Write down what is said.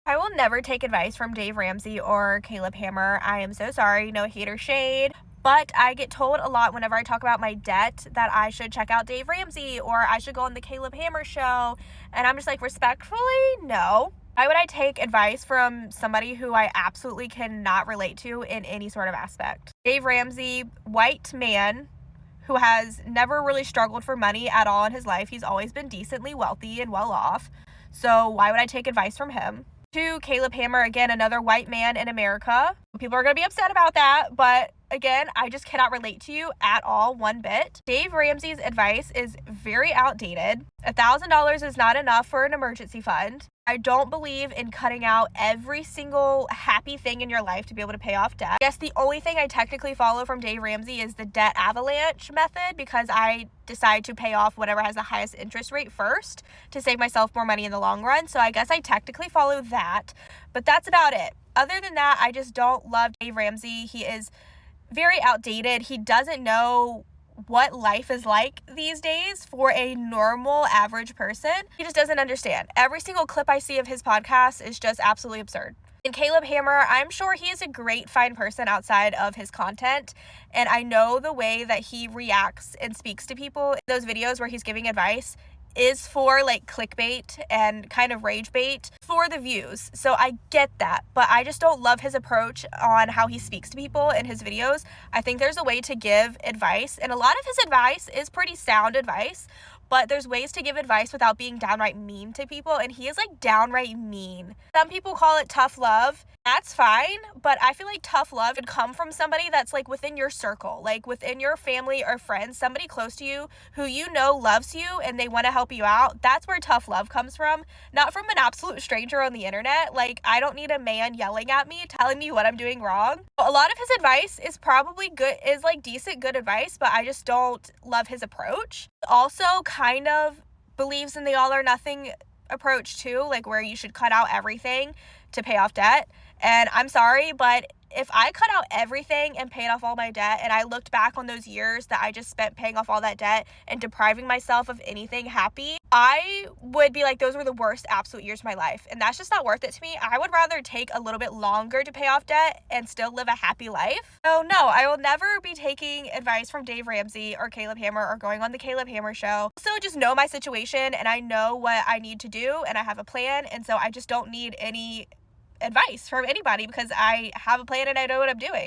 I will never take advice from Dave Ramsey or Caleb Hammer. I am so sorry, no hate or shade. But I get told a lot whenever I talk about my debt that I should check out Dave Ramsey or I should go on the Caleb Hammer show. And I'm just like, respectfully, no. Why would I take advice from somebody who I absolutely cannot relate to in any sort of aspect? Dave Ramsey, white man who has never really struggled for money at all in his life. He's always been decently wealthy and well off. So why would I take advice from him? To Caleb Hammer, again, another white man in America. People are going to be upset about that, but again, I just cannot relate to you at all, one bit. Dave Ramsey's advice is very outdated. $1,000 is not enough for an emergency fund. I don't believe in cutting out every single happy thing in your life to be able to pay off debt. I guess the only thing I technically follow from Dave Ramsey is the debt avalanche method because I decide to pay off whatever has the highest interest rate first to save myself more money in the long run. So I guess I technically follow that, but that's about it. Other than that, I just don't love Dave Ramsey. He is very outdated. He doesn't know what life is like these days for a normal average person. He just doesn't understand. Every single clip I see of his podcast is just absolutely absurd. And Caleb Hammer, I'm sure he is a great, fine person outside of his content. And I know the way that he reacts and speaks to people in those videos where he's giving advice is for like clickbait and kind of rage bait for the views. So I get that, but I just don't love his approach on how he speaks to people in his videos. I think there's a way to give advice, and a lot of his advice is pretty sound advice, but there's ways to give advice without being downright mean to people, and he is like downright mean. Some people call it tough love. That's fine, but I feel like tough love should come from somebody that's like within your circle, like within your family or friends, somebody close to you who you know loves you and they want to help you out. That's where tough love comes from, not from an absolute stranger on the internet. Like, I don't need a man yelling at me, telling me what I'm doing wrong. A lot of his advice is probably good, is like decent, good advice, but I just don't love his approach. Also, kind of believes in the all or nothing approach too, like where you should cut out everything to pay off debt. And I'm sorry, but if I cut out everything and paid off all my debt and I looked back on those years that I just spent paying off all that debt and depriving myself of anything happy, I would be like, those were the worst absolute years of my life. And that's just not worth it to me. I would rather take a little bit longer to pay off debt and still live a happy life. So no, I will never be taking advice from Dave Ramsey or Caleb Hammer or going on the Caleb Hammer show. So just know my situation and I know what I need to do and I have a plan. And so I just don't need any advice from anybody because I have a plan and I know what I'm doing.